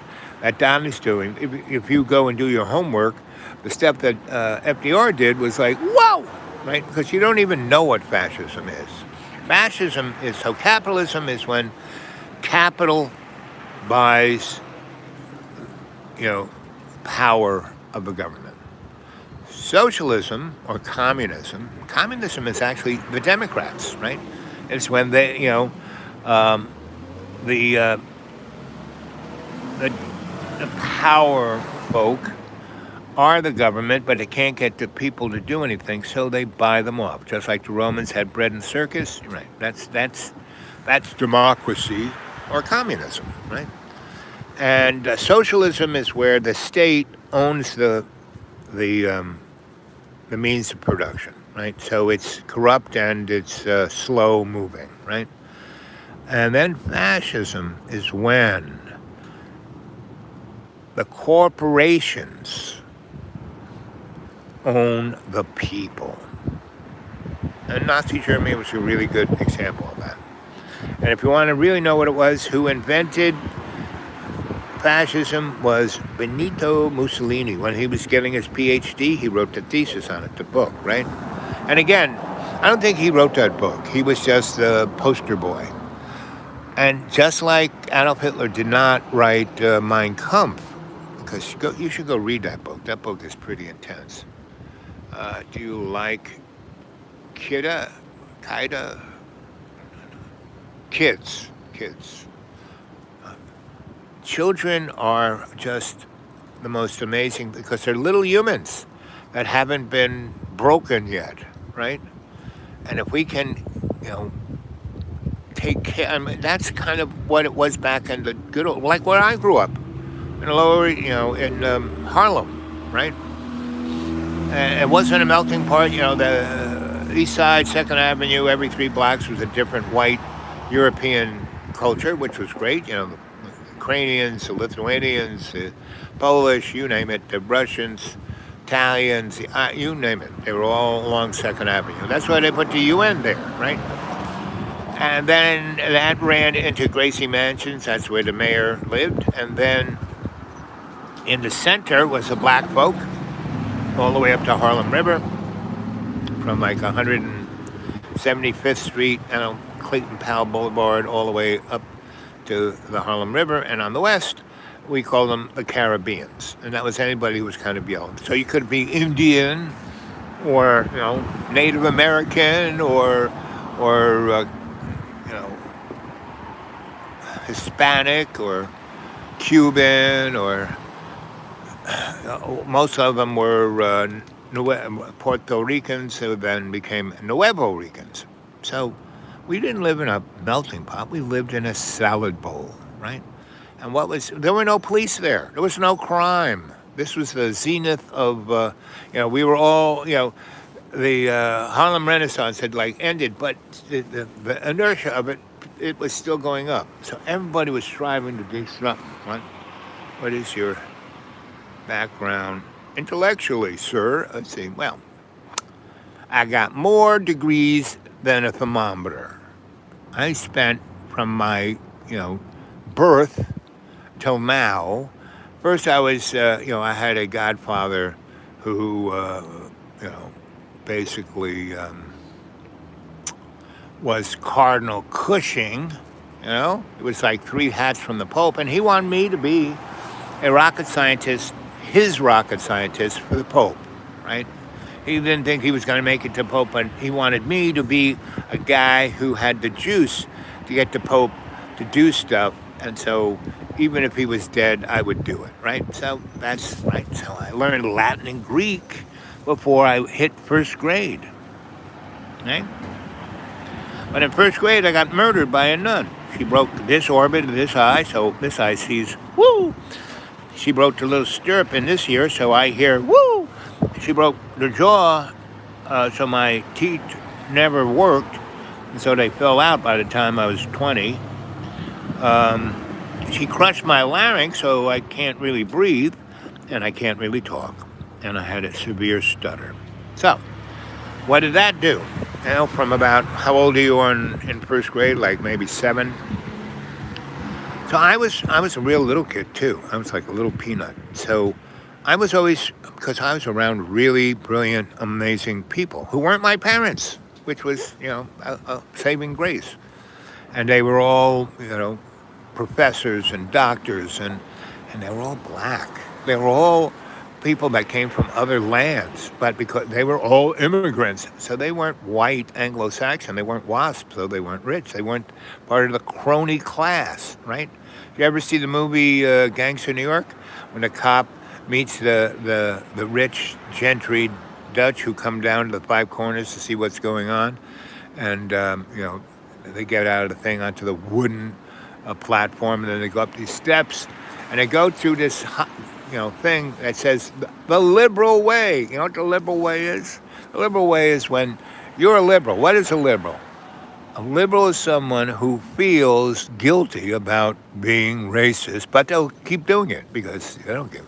That Donnie's doing. If you go and do your homework, the stuff that FDR did was like, whoa, right? Because you don't even know what fascism is. Fascism is, so capitalism is when capital buys, power of the government. Socialism or communism is actually the Democrats, right? It's when they, the power folk are the government, but they can't get the people to do anything, so they buy them off. Just like the Romans had bread and circus, right? That's democracy or communism, right? And socialism is where the state owns the means of production, right? So it's corrupt and it's slow moving, right? And then fascism is when the corporations own the people. And Nazi Germany was a really good example of that. And if you want to really know what it was, who invented fascism was Benito Mussolini. When he was getting his PhD, he wrote the thesis on it, the book, right? And again, I don't think he wrote that book. He was just the poster boy. And just like Adolf Hitler did not write Mein Kampf, because you should go read that book. That book is pretty intense. Do you like Kids? Children are just the most amazing because they're little humans that haven't been broken yet, right? And if we can, take care, I mean, that's kind of what it was back in the good old, like where I grew up, in in Harlem, right? And it wasn't a melting pot, the East Side, 2nd Avenue, every 3 blocks was a different white European culture, which was great, the Ukrainians, the Lithuanians, the Polish, you name it, the Russians, Italians, you name it. They were all along 2nd Avenue. That's why they put the UN there, right? And then that ran into Gracie Mansions. That's where the mayor lived. And then in the center was the black folk, all the way up to Harlem River, from like 175th Street and Clayton Powell Boulevard, all the way up to the Harlem River. And on the west, we call them the Caribbeans. And that was anybody who was kind of yellow. So you could be Indian or, Native American or Hispanic or Cuban or most of them were Puerto Ricans who then became Nuevo Ricans. So we didn't live in a melting pot. We lived in a salad bowl, right? And there were no police there. There was no crime. This was the zenith of, we were all, the Harlem Renaissance had ended, but the inertia of it was still going up. So everybody was striving to disrupt, right? What is your background intellectually, sir? Let's see. Well, I got more degrees than a thermometer. I spent from my, birth till now. First, I was, I had a godfather who, basically was Cardinal Cushing. It was like 3 hats from the Pope, and he wanted me to be a rocket scientist, his rocket scientist for the Pope, right? He didn't think he was going to make it to Pope, but he wanted me to be a guy who had the juice to get the Pope to do stuff. And so even if he was dead, I would do it, right? So that's right. So I learned Latin and Greek before I hit first grade, right? But in first grade, I got murdered by a nun. She broke this orbit of this eye, so this eye sees, woo! She broke the little stirrup in this ear, so I hear, woo! She broke the jaw, so my teeth never worked, and so they fell out by the time I was 20. She crushed my larynx, so I can't really breathe, and I can't really talk, and I had a severe stutter. So, what did that do? From about, how old are you in first grade? Like maybe 7? So I was a real little kid too. I was like a little peanut. So I was always, because I was around really brilliant, amazing people who weren't my parents, which was, a saving grace. And they were all, professors and doctors, and they were all black. They were all people that came from other lands, but because they were all immigrants, so they weren't white Anglo-Saxon, they weren't WASP, so they weren't rich, they weren't part of the crony class, right? Did you ever see the movie Gangster New York, when the cop meets the rich gentry Dutch who come down to the Five Corners to see what's going on, and they get out of the thing onto the wooden platform, and then they go up these steps, and they go through this thing that says the liberal way. You know what the liberal way is? The liberal way is when you're a liberal. What is a liberal? A liberal is someone who feels guilty about being racist, but they'll keep doing it because they don't give,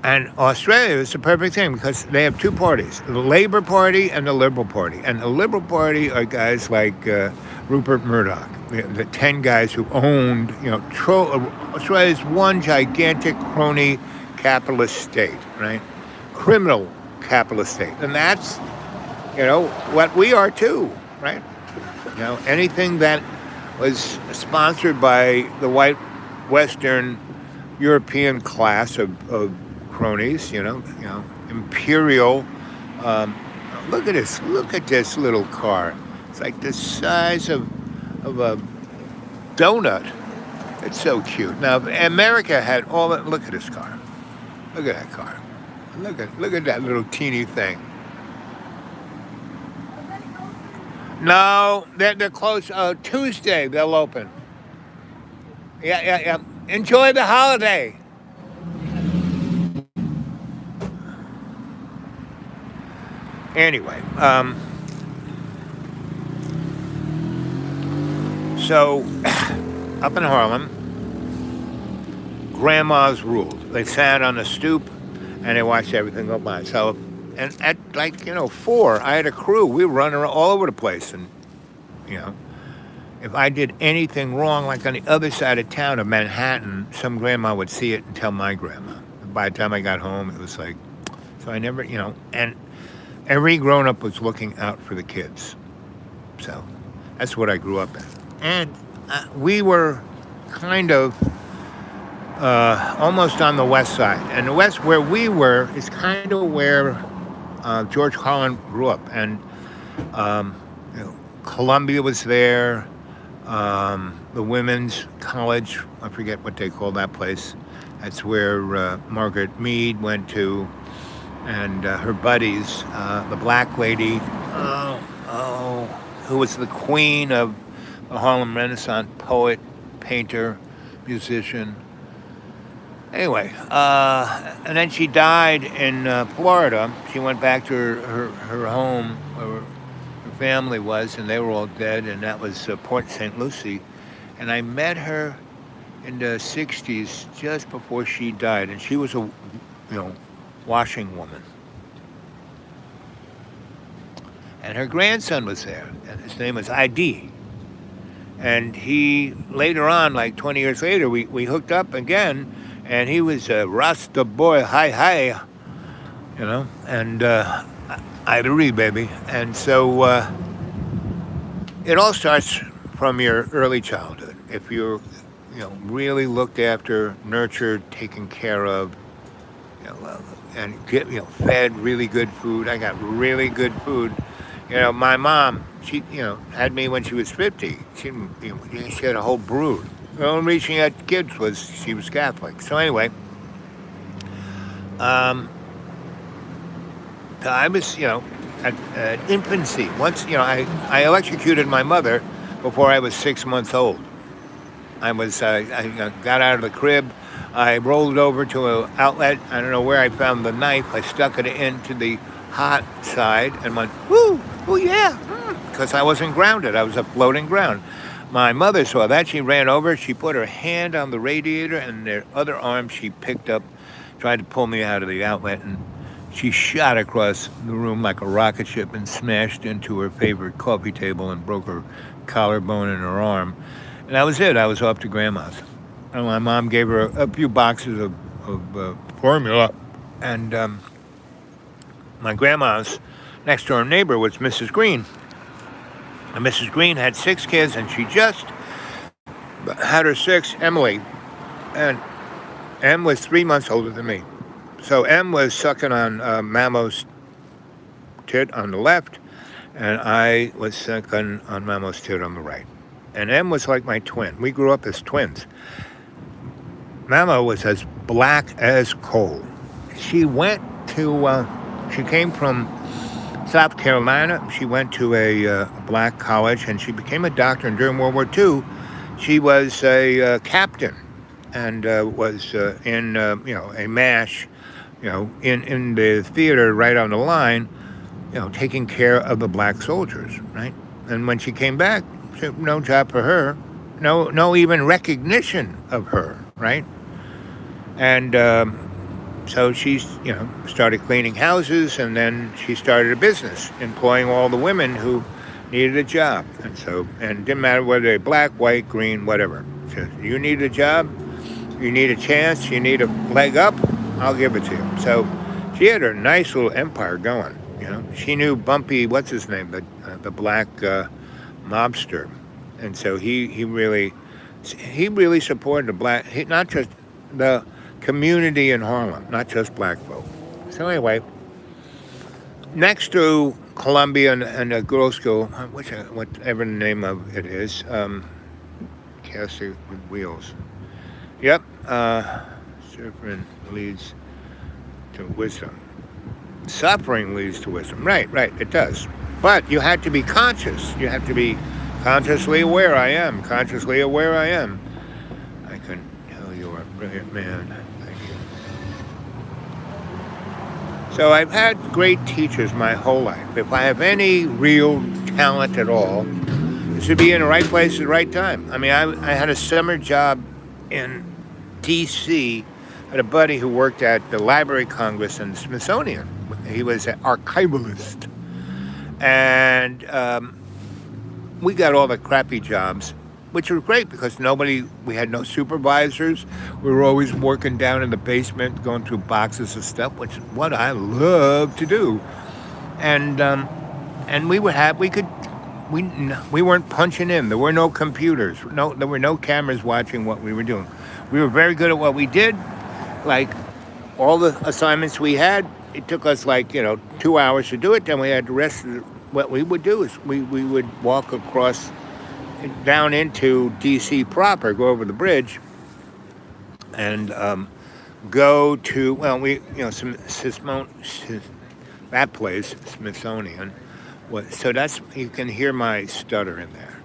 And Australia is the perfect thing because they have 2 parties, the Labour Party and the Liberal Party. And the Liberal Party are guys like Rupert Murdoch, the 10 guys who owned, Australia's one gigantic crony capitalist state, right? Criminal capitalist state. And that's, what we are too, right? Anything that was sponsored by the white Western European class of cronies, imperial. Look at this little car. It's like the size of a donut. It's so cute. Now, America had all that. Look at this car. Look at that car. Look at that little teeny thing. No, they're closed. Tuesday they'll open. Yeah. Enjoy the holiday. Anyway, so up in Harlem, grandmas ruled. They sat on the stoop and they watched everything go by. So, and at 4, I had a crew. We were running all over the place, and if I did anything wrong, like on the other side of town of Manhattan, some grandma would see it and tell my grandma. By the time I got home, it was like, so I never, and every grown-up was looking out for the kids. So that's what I grew up in. And we were kind of almost on the west side. And the west, where we were, is kind of where George Carlin grew up. And Columbia was there. the women's college. I forget what they call that place. That's where Margaret Mead went to, and her buddies, the black lady, who was the queen of the Harlem Renaissance, poet, painter, musician. Anyway, and then she died in Florida. She went back to her home where her family was, and they were all dead, and that was Port St. Lucie. And I met her in the 60s, just before she died, and she was a, washing woman. And her grandson was there, and his name was ID. And he, later on, like 20 years later, we hooked up again, and he was a Rasta boy, hi, and Ivory, baby. And so it all starts from your early childhood. If you're, really looked after, nurtured, taken care of, and fed really good food. I got really good food. My mom, she, had me when she was 50. She had a whole brood. The only reason she had kids was she was Catholic. So anyway, I was, at infancy. Once, I electrocuted my mother before I was 6 months old. I got out of the crib. I rolled over to an outlet. I don't know where I found the knife. I stuck it into the hot side and went, woo, oh yeah, because I wasn't grounded. I was a floating ground. My mother saw that. She ran over. She put her hand on the radiator, and their other arm she picked up, tried to pull me out of the outlet, and she shot across the room like a rocket ship and smashed into her favorite coffee table and broke her collarbone in her arm. And that was it. I was off to Grandma's. And my mom gave her a few boxes of formula. And my grandma's next door neighbor was Mrs. Green. And Mrs. Green had 6 kids, and she just had her 6th, Emily. And Em was 3 months older than me. So Em was sucking on Mamo's tit on the left, and I was sucking on Mamo's tit on the right. And Em was like my twin. We grew up as twins. Mama was as black as coal. She went to, she came from South Carolina. She went to a black college, and she became a doctor. And during World War II, she was a captain and was in, a MASH, in the theater right on the line, taking care of the black soldiers, right? And when she came back, no job for her, no even recognition of her, right? And so she, started cleaning houses, and then she started a business, employing all the women who needed a job. And didn't matter whether they're black, white, green, whatever. So you need a job, you need a chance, you need a leg up, I'll give it to you. So she had her nice little empire going. She knew Bumpy, what's his name, the black mobster, and so he really supported the black, not just the community in Harlem, not just black folk. So anyway, next to Columbia and a girls' school, whatever the name of it is, Cassie with Wheels. Yep, suffering leads to wisdom. Suffering leads to wisdom. Right, it does. But you had to be conscious. You have to be consciously aware. Consciously aware I am. I can tell you're a brilliant man. Thank you. So I've had great teachers my whole life. If I have any real talent at all, it's to be in the right place at the right time. I mean, I had a summer job in D.C. I had a buddy who worked at the Library of Congress and the Smithsonian. He was an archivalist. And we got all the crappy jobs, which were great because we had no supervisors. We were always working down in the basement, going through boxes of stuff, which is what I love to do. And we weren't punching in. There were no computers. There were no cameras watching what we were doing. We were very good at what we did. Like all the assignments we had, it took us 2 hours to do it. Then we had the rest of what we would do is we would walk across down into D.C. proper, go over the bridge, and go to that place, Smithsonian. So that's, you can hear my stutter in there.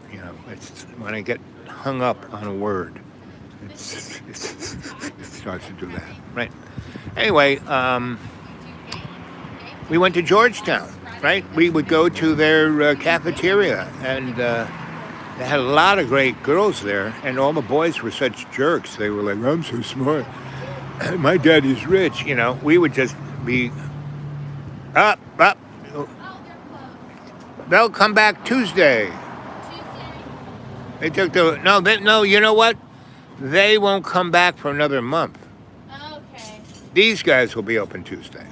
It's when I get hung up on a word, it starts to do that, right? Anyway, we went to Georgetown, right? We would go to their cafeteria, and they had a lot of great girls there, and all the boys were such jerks. They were like, "I'm so smart. My daddy's rich." We would just be up. They'll come back Tuesday. They took no. You know what? They won't come back for another month. Okay. These guys will be open Tuesday.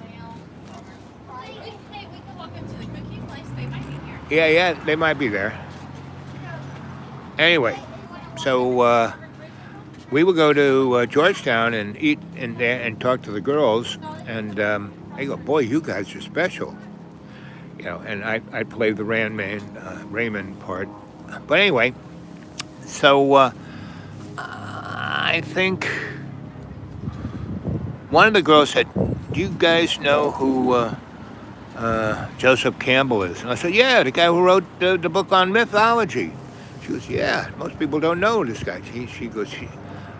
We can walk up to the cookie place. They might be here. Yeah, they might be there. Anyway, so we would go to Georgetown and eat and talk to the girls, and they go, "Boy, you guys are special." And I played the Raymond part. But anyway, so I think one of the girls said, "Do you guys know who Joseph Campbell is?" And I said, "Yeah, the guy who wrote the book on mythology." She goes, "Yeah, most people don't know this guy." She goes,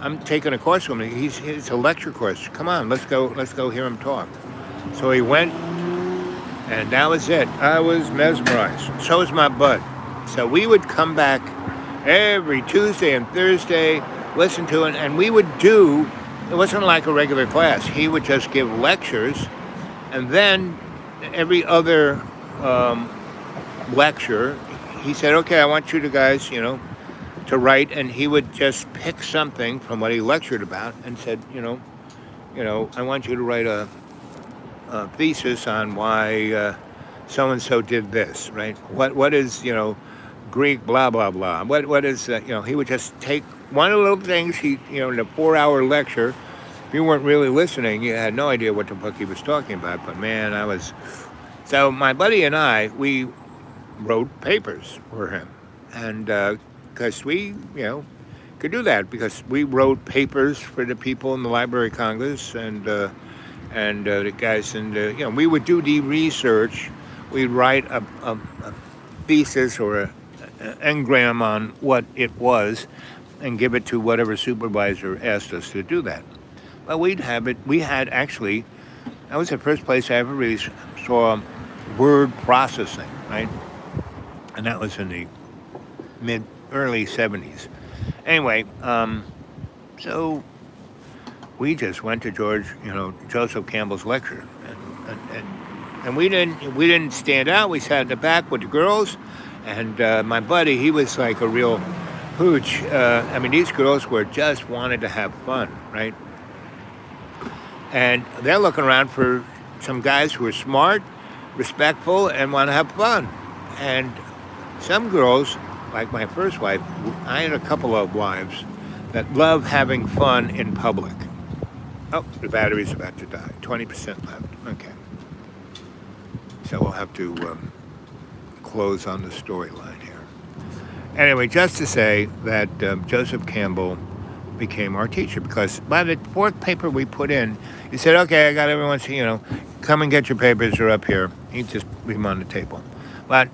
"I'm taking a course with him. It's a lecture course. Come on, let's go hear him talk." So he went, and that was it. I was mesmerized. So was my bud. So we would come back every Tuesday and Thursday, listen to it, and we would do, it wasn't like a regular class. He would just give lectures, and then every other lecture, he said, "Okay, I want you guys, to write," and he would just pick something from what he lectured about and said, "I want you to write a thesis on why so-and-so did this," right? What is, Greek blah, blah, blah. What is, he would just take one of the little things, in a 4-hour lecture. If you weren't really listening, you had no idea what the book he was talking about, but man, so my buddy and I, we wrote papers for him, and because we, could do that, because we wrote papers for the people in the Library of Congress, and the guys, and we would do the research. We'd write a thesis or an engram on what it was, and give it to whatever supervisor asked us to do that. But we'd have it. We had actually, that was the first place I ever really saw word processing, right? And that was in the early 70s. Anyway, so we just went to Joseph Campbell's lecture, and we didn't stand out. We sat in the back with the girls, and my buddy, he was like a real hooch. These girls just wanted to have fun, right? And they're looking around for some guys who are smart, respectful, and want to have fun. And some girls, like my first wife, I had a couple of wives that love having fun in public. Oh, the battery's about to die. 20% left. Okay. So we'll have to close on the storyline here. Anyway, just to say that Joseph Campbell became our teacher, because by the fourth paper we put in, he said, "Okay, I got everyone to, come and get your papers. They're up here." He just leave them on the table. But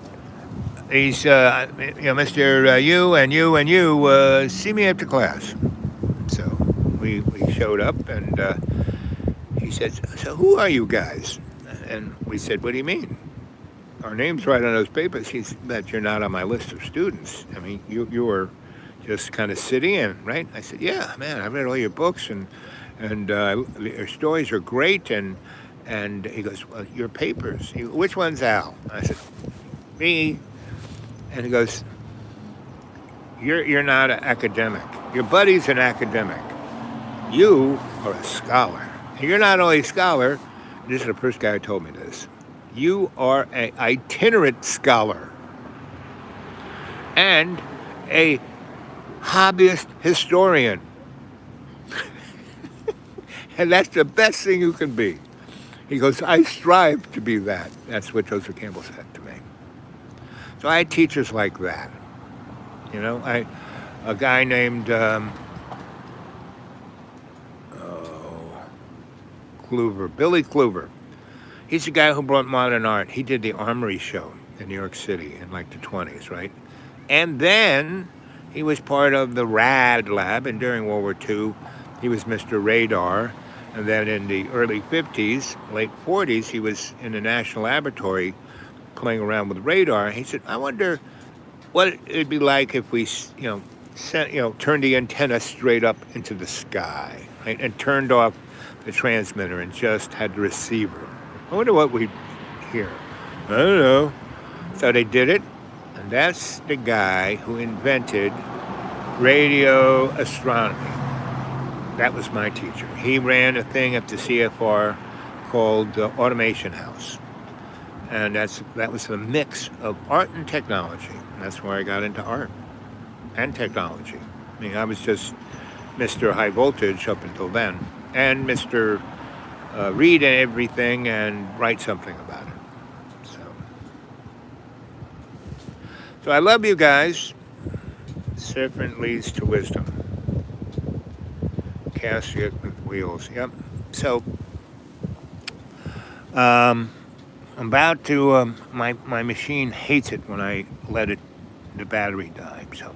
he's, Mr. You and you and you, see me after class. So we showed up, and he said, "So who are you guys?" And we said, "What do you mean? Our name's right on those papers." He said, "But you're not on my list of students. You were just kind of sitting in, right?" I said, "Yeah, man, I read all your books, and your stories are great." And he goes, "Well, your papers, which one's Al?" I said, "Me." And he goes, You're not an academic. Your buddy's an academic. You are a scholar. And you're not only a scholar, this is the first guy who told me this, you are an itinerant scholar and a hobbyist historian." And that's the best thing you can be. He goes, "I strive to be that." That's what Joseph Campbell said to me. So I had teachers like that. You know, a guy named Billy Kluver. He's the guy who brought modern art. He did the Armory show in New York City in like the 20s, right? And then he was part of the RAD lab, and during World War II, he was Mr. Radar. And then in the early 50s, late 40s, he was in the National Laboratory playing around with radar. He said, I wonder what it'd be like if we, turned the antenna straight up into the sky, right? And turned off the transmitter and just had the receiver. I wonder what we'd hear. I don't know. So they did it, and that's the guy who invented radio astronomy. That was my teacher. He ran a thing at the CFR called the Automation House. And that was a mix of art and technology. And that's where I got into art and technology. I mean, I was just Mr. High Voltage up until then, and Mr. Read everything and write something about it. So I love you guys. Serpent leads to wisdom. Casket with wheels. Yep. So I'm about to. My machine hates it when I let the battery die. So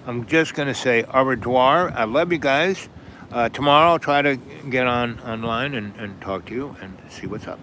I'm just gonna say au revoir. I love you guys. Tomorrow I'll try to get online and talk to you and see what's up.